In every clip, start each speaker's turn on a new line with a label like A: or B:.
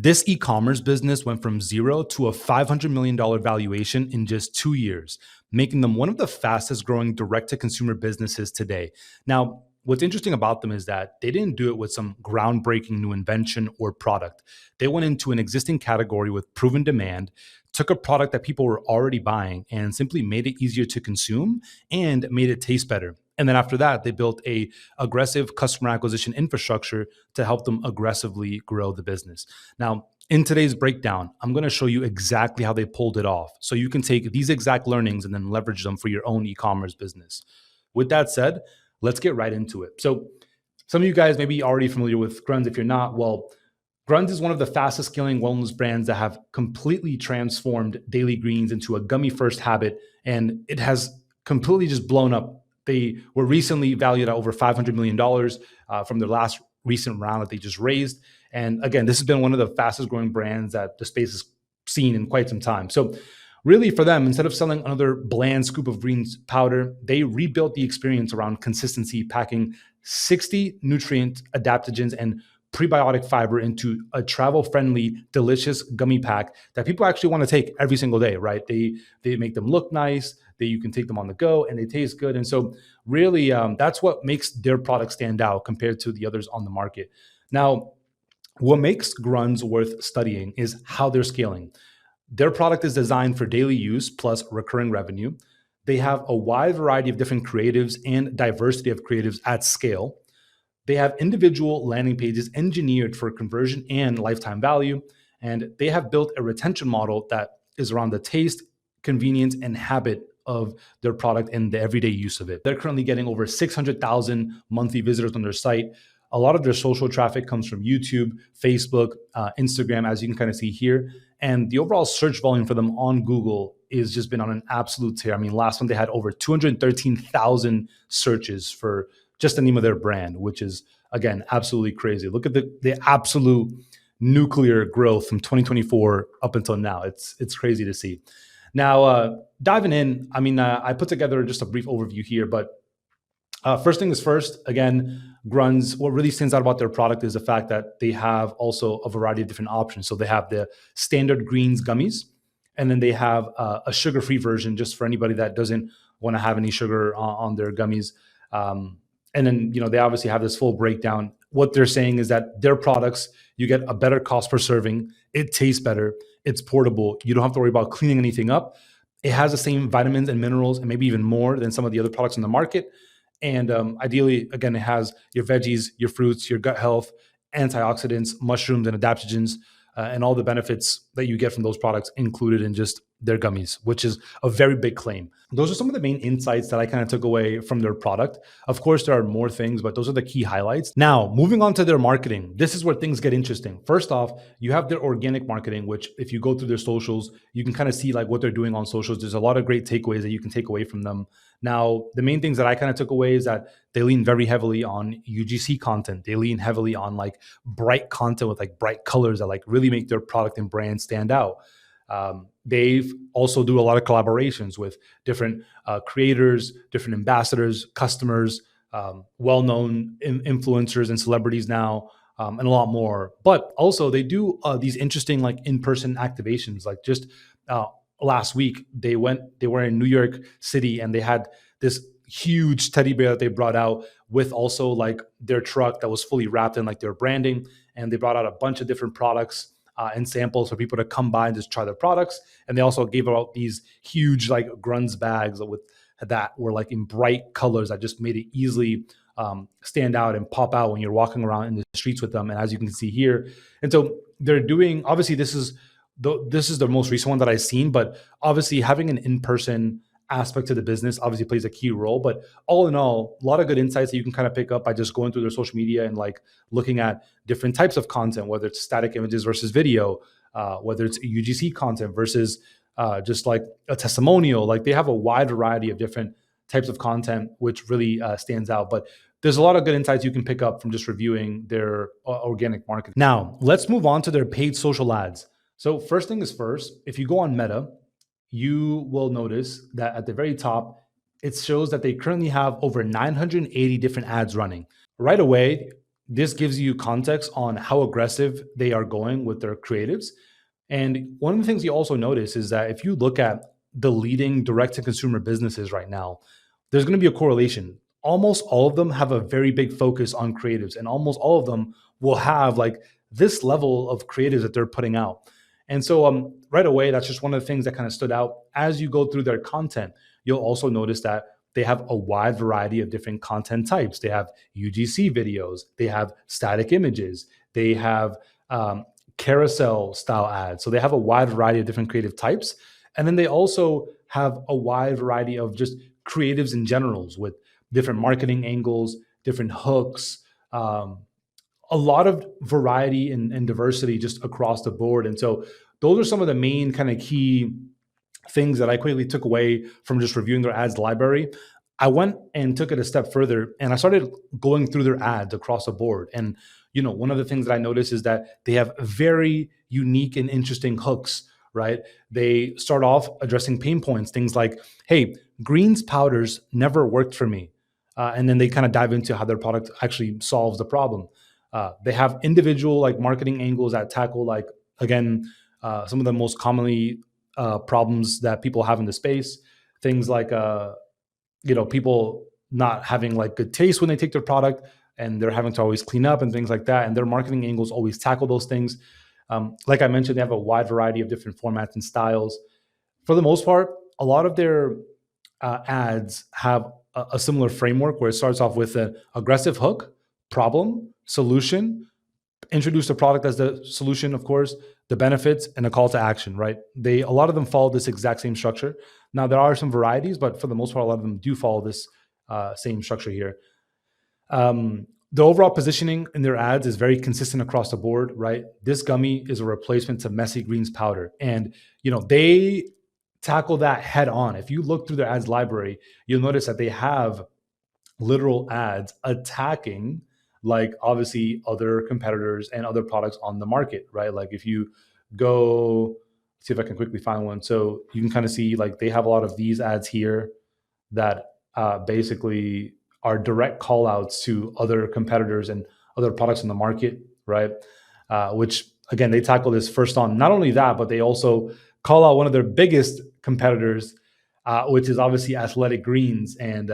A: This e-commerce business went from zero to a $500 million valuation in just 2 years, making them one of the fastest growing direct to consumer businesses today. Now, what's interesting about them is that they didn't do it with some groundbreaking new invention or product. They went into an existing category with proven demand, took a product that people were already buying and simply made it easier to consume and made it taste better. And then after that, they built a aggressive customer acquisition infrastructure to help them aggressively grow the business. Now, in today's breakdown, I'm going to show you exactly how they pulled it off. So you can take these exact learnings and then leverage them for your own e-commerce business. With that said, let's get right into it. So some of you guys may be already familiar with Grunz. If you're not, well, Grunz is one of the fastest scaling wellness brands that have completely transformed daily greens into a gummy first habit. And it has completely just blown up. They were recently valued at over $500 million from their last recent round that they just raised. And again, this has been one of the fastest growing brands that the space has seen in quite some time. So really for them, instead of selling another bland scoop of greens powder, they rebuilt the experience around consistency, packing 60 nutrient adaptogens and prebiotic fiber into a travel-friendly, delicious gummy pack that people actually want to take every single day, right? They make them look nice, that you can take them on the go, and they taste good. And so really, that's what makes their product stand out compared to the others on the market. Now, what makes Grunz worth studying is how they're scaling. Their product is designed for daily use plus recurring revenue. They have a wide variety of different creatives and diversity of creatives at scale. They have individual landing pages engineered for conversion and lifetime value. And they have built a retention model that is around the taste, convenience, and habit of their product and the everyday use of it. They're currently getting over 600,000 monthly visitors on their site. A lot of their social traffic comes from YouTube, Facebook, Instagram, as you can kind of see here. And the overall search volume for them on Google is just been on an absolute tear. I mean, last one they had over 213,000 searches for just the name of their brand, which is, again, absolutely crazy. Look at the absolute nuclear growth from 2024 up until now. It's crazy to see. Now, diving in, I mean, I put together just a brief overview here, but first thing is first, again, Grunz, what really stands out about their product is the fact that they have also a variety of different options. So they have the standard greens gummies, and then they have a sugar-free version just for anybody that doesn't want to have any sugar on their gummies. And then, they obviously have this full breakdown. What they're saying is that their products, you get a better cost per serving. It tastes better. It's portable. You don't have to worry about cleaning anything up. It has the same vitamins and minerals and maybe even more than some of the other products on the market. And ideally, again, it has your veggies, your fruits, your gut health, antioxidants, mushrooms, and adaptogens, and all the benefits that you get from those products included in just their gummies, which is a very big claim. Those are some of the main insights that I kind of took away from their product. Of course, there are more things, but those are the key highlights. Now, moving on to their marketing, this is where things get interesting. First off, you have their organic marketing, which if you go through their socials, you can kind of see like what they're doing on socials. There's a lot of great takeaways that you can take away from them. Now, the main things that I kind of took away is that they lean very heavily on UGC content. They lean heavily on like bright content with like bright colors that like really make their product and brand stand out. They've also do a lot of collaborations with different creators, different ambassadors, customers, well-known influencers and celebrities now, and a lot more. But also they do these interesting like in-person activations. Like just last week, they were in New York City and they had this huge teddy bear that they brought out with also like their truck that was fully wrapped in like their branding. And they brought out a bunch of different products and samples for people to come by and just try their products. And they also gave out these huge like Grunz bags that were like in bright colors that just made it easily stand out and pop out when you're walking around in the streets with them. And as you can see here, and so they're doing, obviously this is the most recent one that I've seen, but obviously having an in-person aspect to the business obviously plays a key role. But all in all, a lot of good insights that you can kind of pick up by just going through their social media and like looking at different types of content, whether it's static images versus video, whether it's UGC content versus just like a testimonial. Like they have a wide variety of different types of content, which really stands out. But there's a lot of good insights you can pick up from just reviewing their organic marketing. Now, let's move on to their paid social ads. So first thing is first, if you go on Meta, you will notice that at the very top, it shows that they currently have over 980 different ads running. Right away, this gives you context on how aggressive they are going with their creatives. And one of the things you also notice is that if you look at the leading direct to consumer businesses right now, there's going to be a correlation. Almost all of them have a very big focus on creatives, and almost all of them will have like this level of creatives that they're putting out. And so, right away, that's just one of the things that kind of stood out. As you go through their content, you'll also notice that they have a wide variety of different content types. They have UGC videos, they have static images, they have carousel style ads. So they have a wide variety of different creative types. And then they also have a wide variety of just creatives in generals with different marketing angles, different hooks, a lot of variety and diversity just across the board. And so those are some of the main kind of key things that I quickly took away from just reviewing their ads library. I went and took it a step further and I started going through their ads across the board. And, one of the things that I noticed is that they have very unique and interesting hooks, right? They start off addressing pain points, things like, hey, greens powders never worked for me. And then they kind of dive into how their product actually solves the problem. They have individual like marketing angles that tackle like, again, some of the most commonly problems that people have in the space. Things like, people not having like good taste when they take their product and they're having to always clean up and things like that. And their marketing angles always tackle those things. Like I mentioned, they have a wide variety of different formats and styles. For the most part, a lot of their ads have a similar framework where it starts off with an aggressive hook, problem, solution, introduce the product as the solution, of course, the benefits, and a call to action, right? A lot of them follow this exact same structure. Now, there are some varieties, but for the most part, a lot of them do follow this same structure here. The overall positioning in their ads is very consistent across the board, right? This gummy is a replacement to messy greens powder. And, they tackle that head on. If you look through their ads library, you'll notice that they have literal ads attacking like obviously other competitors and other products on the market, right? Like if you go see if I can quickly find one. So you can kind of see like they have a lot of these ads here that basically are direct call outs to other competitors and other products in the market, right? Which again, they tackle this first on. Not only that, but they also call out one of their biggest competitors, which is obviously Athletic Greens. And,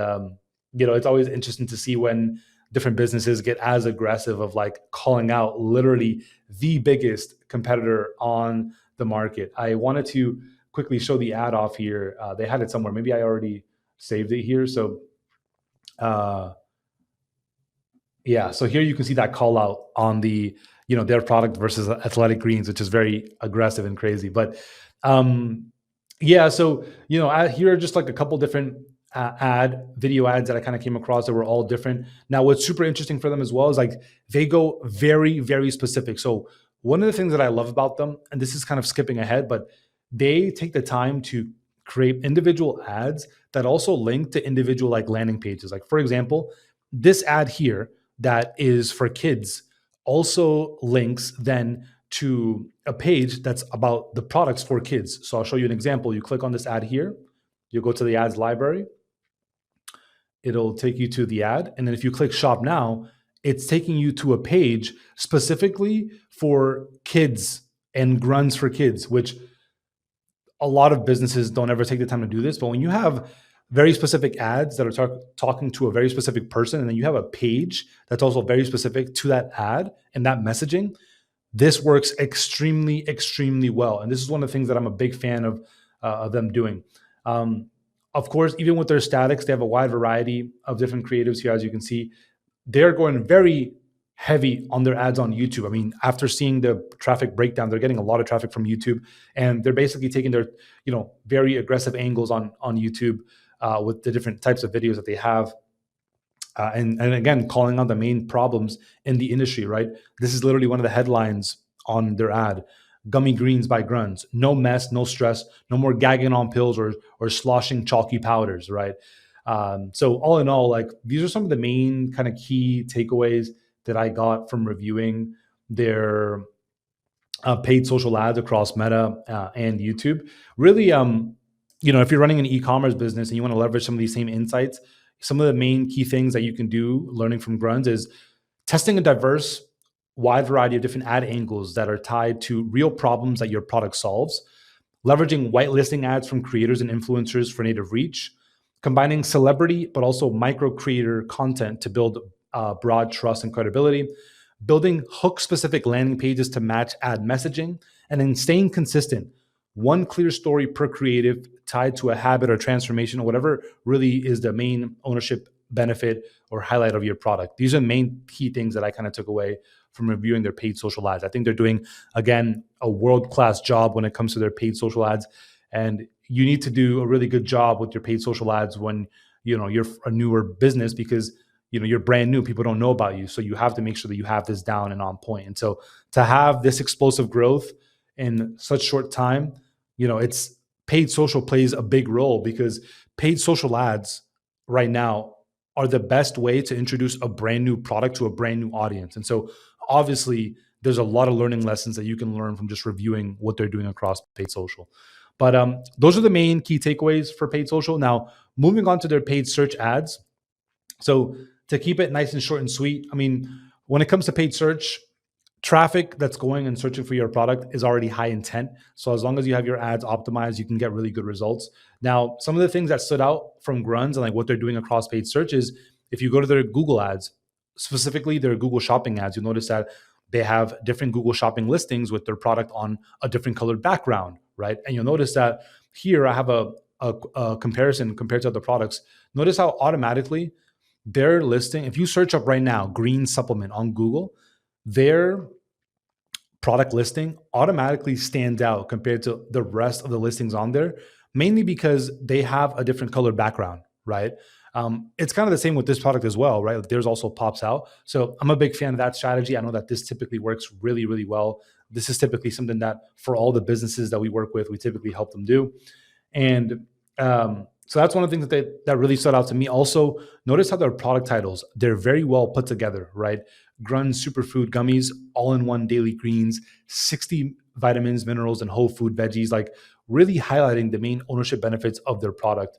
A: it's always interesting to see when different businesses get as aggressive of like calling out literally the biggest competitor on the market. I wanted to quickly show the ad off here. They had it somewhere. Maybe I already saved it here. So, so here you can see that call out on the, their product versus Athletic Greens, which is very aggressive and crazy. But so, here are just like a couple different video ads that I kind of came across that were all different. Now, what's super interesting for them as well is like they go very, very specific. So one of the things that I love about them, and this is kind of skipping ahead, but they take the time to create individual ads that also link to individual like landing pages. Like for example, this ad here that is for kids also links then to a page that's about the products for kids. So I'll show you an example. You click on this ad here, you go to the ads library, it'll take you to the ad. And then if you click shop now, it's taking you to a page specifically for kids and grunts for kids, which a lot of businesses don't ever take the time to do this. But when you have very specific ads that are talking to a very specific person, and then you have a page that's also very specific to that ad and that messaging, this works extremely, extremely well. And this is one of the things that I'm a big fan of them doing. Of course, even with their statics, they have a wide variety of different creatives here. As you can see, they're going very heavy on their ads on YouTube. I mean, after seeing the traffic breakdown, they're getting a lot of traffic from YouTube, and they're basically taking their, very aggressive angles on YouTube with the different types of videos that they have. And again, calling out the main problems in the industry, right? This is literally one of the headlines on their ad. Gummy greens by Grunts. No mess, no stress, no more gagging on pills or sloshing chalky powders, right? So all in all, like these are some of the main kind of key takeaways that I got from reviewing their paid social ads across Meta and YouTube. Really, if you're running an e-commerce business and you want to leverage some of these same insights, some of the main key things that you can do learning from Grunts is Testing a diverse, wide variety of different ad angles that are tied to real problems that your product solves, leveraging whitelisting ads from creators and influencers for native reach, combining celebrity but also micro creator content to build broad trust and credibility, building hook specific landing pages to match ad messaging, and then staying consistent. One clear story per creative tied to a habit or transformation or whatever really is the main ownership benefit or highlight of your product. These are the main key things that I kind of took away from reviewing their paid social ads. I think they're doing, again, a world-class job when it comes to their paid social ads. And you need to do a really good job with your paid social ads when you're a newer business, because you're brand new. People don't know about you. So you have to make sure that you have this down and on point. And so to have this explosive growth in such short time, it's paid social plays a big role, because paid social ads right now are the best way to introduce a brand new product to a brand new audience. And so obviously there's a lot of learning lessons that you can learn from just reviewing what they're doing across paid social. But those are the main key takeaways for paid social. Now, moving on to their paid search ads. So to keep it nice and short and sweet, I mean, when it comes to paid search, traffic that's going and searching for your product is already high intent. So as long as you have your ads optimized, you can get really good results. Now, some of the things that stood out from Grunz and like what they're doing across paid search is, if you go to their Google ads, specifically their Google shopping ads, you'll notice that they have different Google shopping listings with their product on a different colored background, right? And you'll notice that here I have a comparison compared to other products. Notice how automatically their listing, if you search up right now, green supplement on Google, their product listing automatically stands out compared to the rest of the listings on there, mainly because they have a different colored background, right? It's kind of the same with this product as well, right? Theirs also pops out. So I'm a big fan of that strategy. I know that this typically works really, really well. This is typically something that for all the businesses that we work with, we typically help them do. And so that's one of the things that really stood out to me. Also, notice how their product titles, they're very well put together, right? Grunz Superfood Gummies, all-in-one daily greens, 60 vitamins, minerals, and whole food veggies, like really highlighting the main ownership benefits of their product.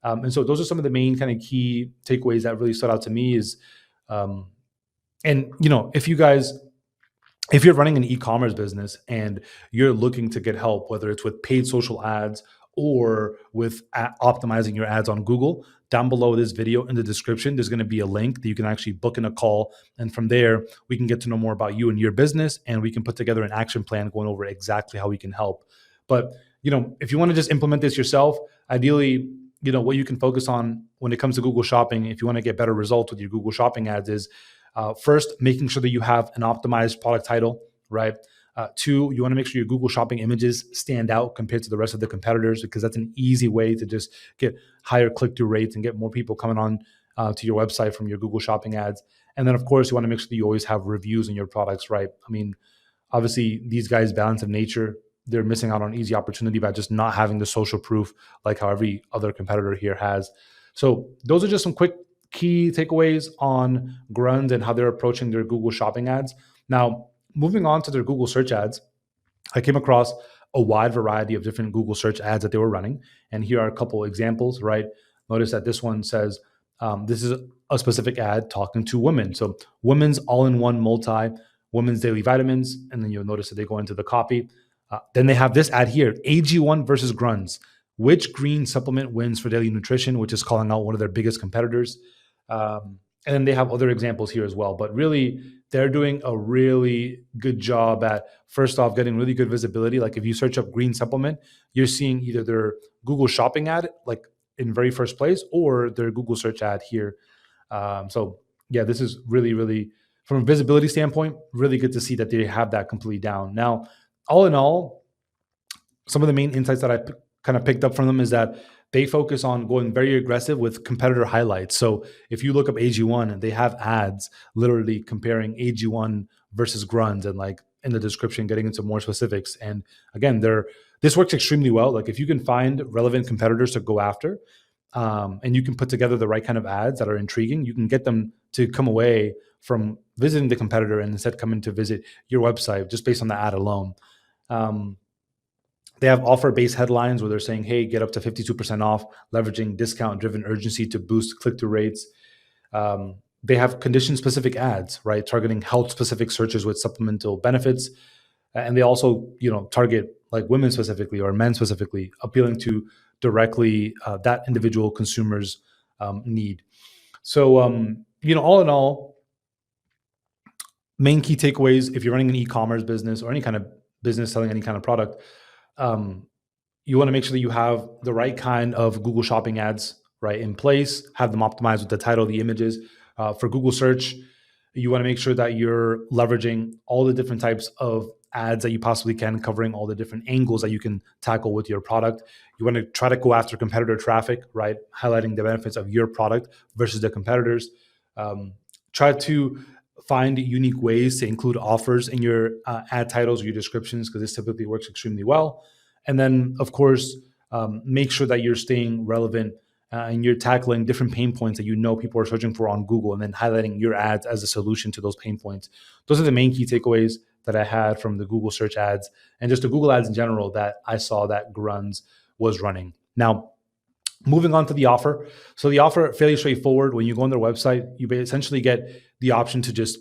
A: And so those are some of the main kind of key takeaways that really stood out to me is, and if you're running an e-commerce business and you're looking to get help, whether it's with paid social ads or with optimizing your ads on Google, down below this video in the description, there's going to be a link that you can actually book in a call. And from there, we can get to know more about you and your business, and we can put together an action plan going over exactly how we can help. But, if you want to just implement this yourself, ideally, what you can focus on when it comes to Google Shopping, if you want to get better results with your Google Shopping ads, is first, making sure that you have an optimized product title, right? Two, you want to make sure your Google Shopping images stand out compared to the rest of the competitors, because that's an easy way to just get higher click-through rates and get more people coming on to your website from your Google Shopping ads. And then, of course, you want to make sure that you always have reviews in your products, right? I mean, obviously, these guys, Balance of Nature, they're missing out on easy opportunity by just not having the social proof like how every other competitor here has. So those are just some quick key takeaways on Grunz and how they're approaching their Google Shopping ads. Now, moving on to their Google search ads, I came across a wide variety of different Google search ads that they were running. And here are a couple examples, right? Notice that this one says, this is a specific ad talking to women. So women's all-in-one multi, women's daily vitamins. And then you'll notice that they go into the copy. Then they have this ad here, AG1 versus Grunz. Which green supplement wins for daily nutrition, which is calling out one of their biggest competitors. And then they have other examples here as well. But really, they're doing a really good job at, first off, getting really good visibility. Like if you search up green supplement, you're seeing either their Google Shopping ad, like in very first place, or their Google search ad here. So yeah, this is really, really, from a visibility standpoint, really good to see that they have that completely down. Now, all in all, some of the main insights that I kind of picked up from them is that they focus on going very aggressive with competitor highlights. So if you look up AG1, they have ads literally comparing AG1 versus Grunz, and like in the description, getting into more specifics. And again, this works extremely well. Like if you can find relevant competitors to go after, and you can put together the right kind of ads that are intriguing, you can get them to come away from visiting the competitor and instead coming to visit your website just based on the ad alone. They have offer-based headlines where they're saying, hey, get up to 52% off, leveraging discount-driven urgency to boost click-through rates. They have condition specific ads, right? Targeting health specific searches with supplemental benefits. And they also, target like women specifically or men specifically, appealing to directly that individual consumer's need. So, all in all, main key takeaways if you're running an e-commerce business or any kind of business selling any kind of product, um, you want to make sure that you have the right kind of Google Shopping ads right in place, have them optimized with the title, the images. For Google search, you want to make sure that you're leveraging all the different types of ads that you possibly can, covering all the different angles that you can tackle with your product. You want to try to go after competitor traffic, right? Highlighting the benefits of your product versus the competitors. Try to find unique ways to include offers in your ad titles or your descriptions, because this typically works extremely well. And then, of course, make sure that you're staying relevant and you're tackling different pain points that people are searching for on Google, and then highlighting your ads as a solution to those pain points. Those are the main key takeaways that I had from the Google search ads and just the Google ads in general that I saw that Grunz was running. Now, moving on to the offer. So the offer, fairly straightforward. When you go on their website, you essentially get the option to just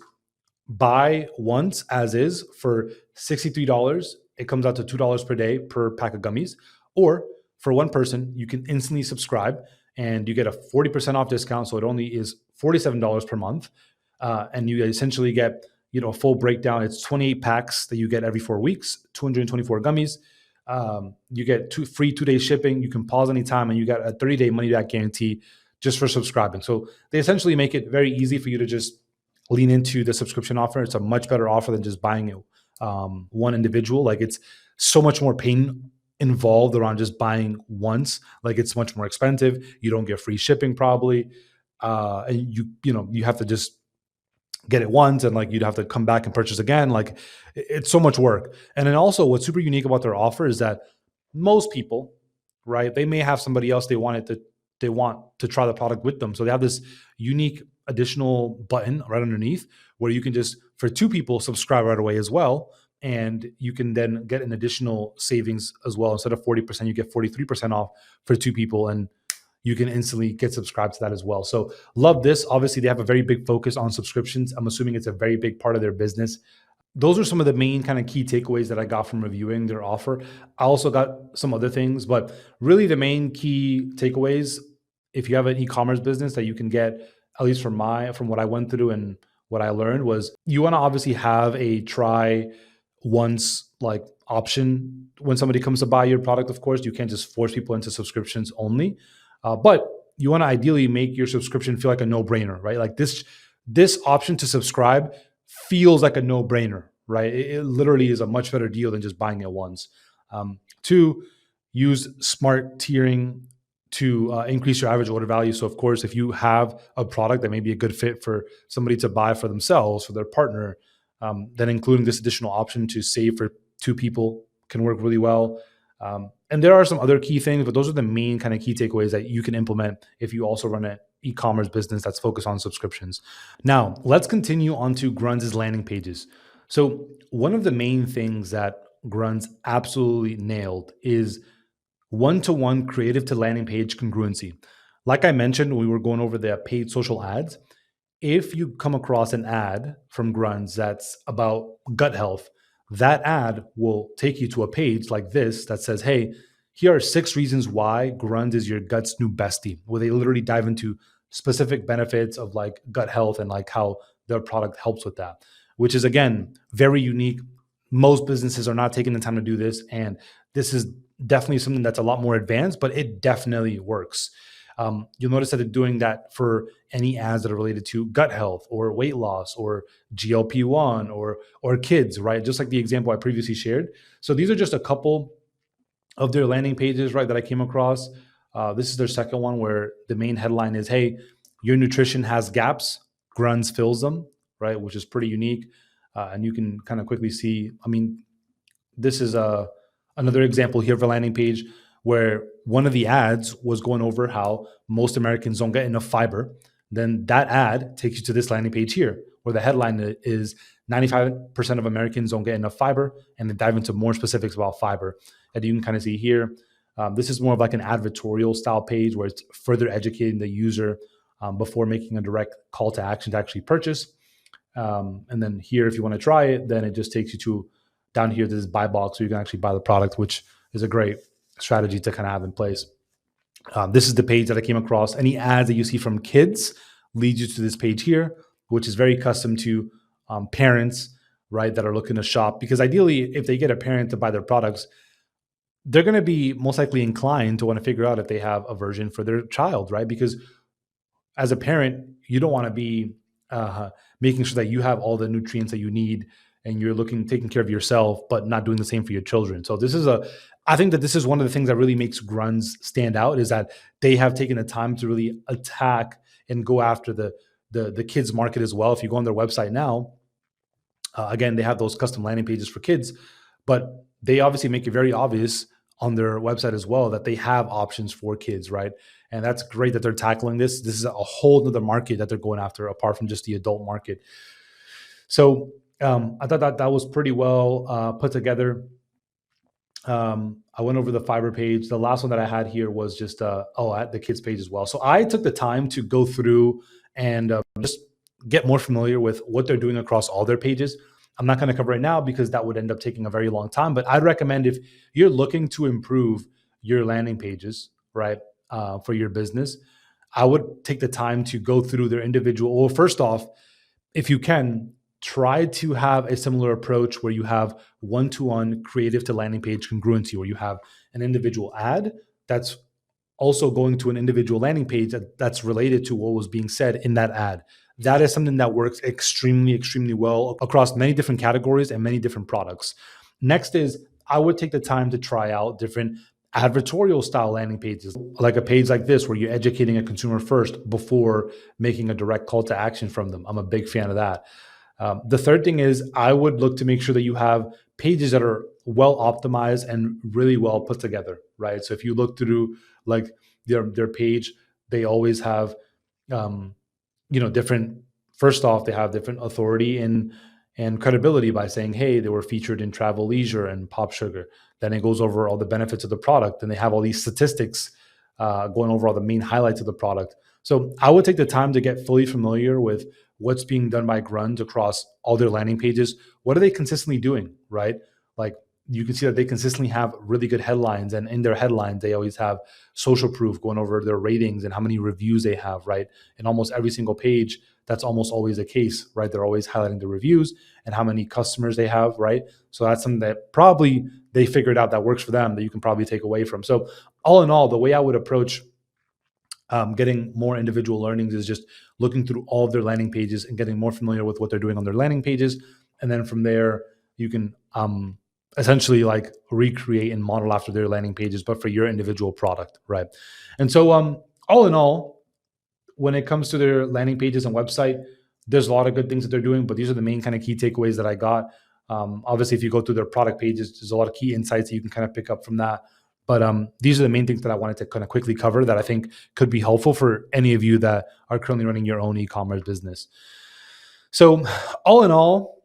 A: buy once as is for $63. It comes out to $2 per day per pack of gummies. Or for one person, you can instantly subscribe and you get a 40% off discount. So it only is $47 per month. And you essentially get a full breakdown. It's 28 packs that you get every 4 weeks, 224 gummies. You get free 2-day shipping. You can pause anytime, and you got a 30-day money back guarantee just for subscribing. So they essentially make it very easy for you to just lean into the subscription offer. It's a much better offer than just buying it one individual. Like, it's so much more pain involved around just buying once. Like, it's much more expensive. You don't get free shipping probably, and you have to just get it once, and like you'd have to come back and purchase again. Like, it's so much work. And then also, what's super unique about their offer is that most people, right, they may have somebody else they want to try the product with them. So they have this unique additional button right underneath where you can just, for 2 people, subscribe right away as well. And you can then get an additional savings as well. Instead of 40%, you get 43% off for 2 people. And you can instantly get subscribed to that as well. So love this. Obviously, they have a very big focus on subscriptions. I'm assuming it's a very big part of their business. Those are some of the main kind of key takeaways that I got from reviewing their offer. I also got some other things, but really the main key takeaways, if you have an e-commerce business that you can get, at least from what I went through and what I learned, was you want to obviously have a try once like option when somebody comes to buy your product. Of course, you can't just force people into subscriptions only. But you want to ideally make your subscription feel like a no-brainer, right? Like this option to subscribe feels like a no-brainer, right? It literally is a much better deal than just buying it once. 2, use smart tiering to increase your average order value. So of course, if you have a product that may be a good fit for somebody to buy for themselves, for their partner, then including this additional option to save for 2 people can work really well. And there are some other key things, but those are the main kind of key takeaways that you can implement if you also run an e-commerce business that's focused on subscriptions. Now, let's continue on to Grunz's landing pages. So one of the main things that Grunz absolutely nailed is one-to-one creative to landing page congruency. Like I mentioned, when we were going over the paid social ads, if you come across an ad from Grunz that's about gut health, that ad will take you to a page like this that says, hey, here are 6 reasons why Grunz is your gut's new bestie, where they literally dive into specific benefits of like gut health and like how their product helps with that, which is, again, very unique. Most businesses are not taking the time to do this. And this is definitely something that's a lot more advanced, but it definitely works. You'll notice that they're doing that for any ads that are related to gut health or weight loss or GLP-1 or kids, right? Just like the example I previously shared. So these are just a couple of their landing pages, right, that I came across. This is their second one where the main headline is, hey, your nutrition has gaps, Grunz fills them, right, which is pretty unique. And you can kind of quickly see, this is another example here of a landing page where one of the ads was going over how most Americans don't get enough fiber. Then that ad takes you to this landing page here, where the headline is 95% of Americans don't get enough fiber, and they dive into more specifics about fiber. And you can kind of see here, this is more of like an advertorial style page where it's further educating the user before making a direct call to action to actually purchase. And then here, if you want to try it, then it just takes you to down here to this buy box where you can actually buy the product, which is a great strategy to kind of have in place. This is the page that I came across. Any ads that you see from kids leads you to this page here, which is very custom to parents, right, that are looking to shop. Because ideally, if they get a parent to buy their products, they're going to be most likely inclined to want to figure out if they have a version for their child, right? Because as a parent, you don't want to be making sure that you have all the nutrients that you need and you're taking care of yourself, but not doing the same for your children. So I think that this is one of the things that really makes Grunz stand out, is that they have taken the time to really attack and go after the kids market as well. If you go on their website now, again, they have those custom landing pages for kids, but they obviously make it very obvious on their website as well that they have options for kids, right? And that's great that they're tackling this. This is a whole other market that they're going after apart from just the adult market. So I thought that was pretty well put together. I went over the fiber page. The last one that I had here was just at the kids page as well. So I took the time to go through and just get more familiar with what they're doing across all their pages. I'm not going to cover it now because that would end up taking a very long time, but I'd recommend, if you're looking to improve your landing pages, right, for your business, I would take the time to go through their individual. Well, first off, if you can, try to have a similar approach where you have one-to-one creative to landing page congruency, where you have an individual ad that's also going to an individual landing page that's related to what was being said in that ad. That is something that works extremely, extremely well across many different categories and many different products. Next is, I would take the time to try out different advertorial style landing pages, like a page like this where you're educating a consumer first before making a direct call to action from them. I'm a big fan of that. The third thing is, I would look to make sure that you have pages that are well optimized and really well put together, right? So if you look through like their page, they always have different. First off, they have different authority and credibility by saying, hey, they were featured in Travel Leisure and Pop Sugar. Then it goes over all the benefits of the product, and they have all these statistics going over all the main highlights of the product. So I would take the time to get fully familiar with what's being done by Grunz across all their landing pages. What are they consistently doing, right? Like, you can see that they consistently have really good headlines, and in their headlines, they always have social proof going over their ratings and how many reviews they have, right? In almost every single page, that's almost always the case, right? They're always highlighting the reviews and how many customers they have, right? So that's something that probably they figured out that works for them that you can probably take away from. So all in all, the way I would approach getting more individual learnings is just looking through all of their landing pages and getting more familiar with what they're doing on their landing pages. And then from there, you can essentially like recreate and model after their landing pages, but for your individual product, right? And so all in all, when it comes to their landing pages and website, there's a lot of good things that they're doing, but these are the main kind of key takeaways that I got. Obviously, if you go through their product pages, there's a lot of key insights that you can kind of pick up from that. But these are the main things that I wanted to kind of quickly cover that I think could be helpful for any of you that are currently running your own e-commerce business. So all in all,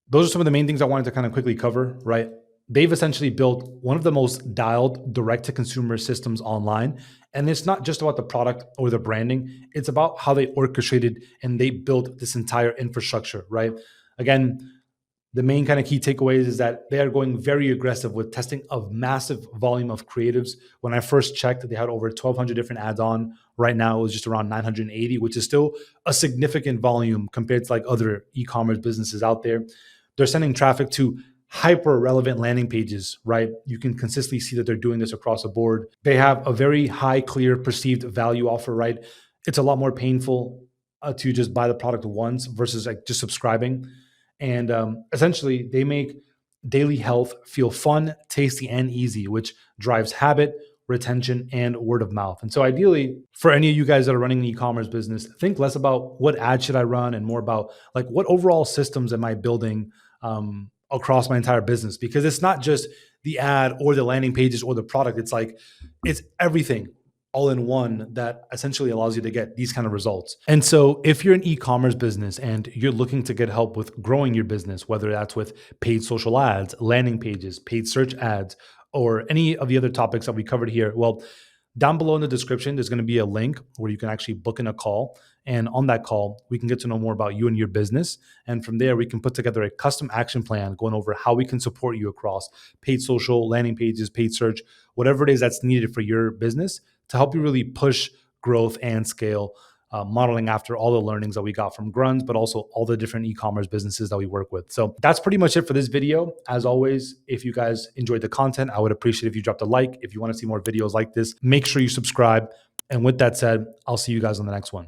A: those are some of the main things I wanted to kind of quickly cover, right? They've essentially built one of the most dialed direct-to-consumer systems online. And it's not just about the product or the branding. It's about how they orchestrated and they built this entire infrastructure, right? Again, the main kind of key takeaways is that they are going very aggressive with testing a massive volume of creatives. When I first checked, they had over 1,200 different ads on. Right now, it was just around 980, which is still a significant volume compared to like other e-commerce businesses out there. They're sending traffic to hyper relevant landing pages, right? You can consistently see that they're doing this across the board. They have a very high, clear, perceived value offer, right? It's a lot more painful to just buy the product once versus like just subscribing. And essentially, they make daily health feel fun, tasty, and easy, which drives habit, retention, and word of mouth. And so ideally, for any of you guys that are running an e-commerce business, think less about what ad should I run and more about like what overall systems am I building across my entire business, because it's not just the ad or the landing pages or the product. It's like, it's everything all in one that essentially allows you to get these kind of results. And so if you're an e-commerce business and you're looking to get help with growing your business, whether that's with paid social ads, landing pages, paid search ads, or any of the other topics that we covered here, well, Down below in the description, there's going to be a link where you can actually book in a call. And on that call, we can get to know more about you and your business. And from there, we can put together a custom action plan going over how we can support you across paid social, landing pages, paid search, whatever it is that's needed for your business to help you really push growth and scale, modeling after all the learnings that we got from Gruns, but also all the different e-commerce businesses that we work with. So that's pretty much it for this video. As always, if you guys enjoyed the content, I would appreciate if you dropped a like. If you want to see more videos like this, make sure you subscribe. And with that said, I'll see you guys on the next one.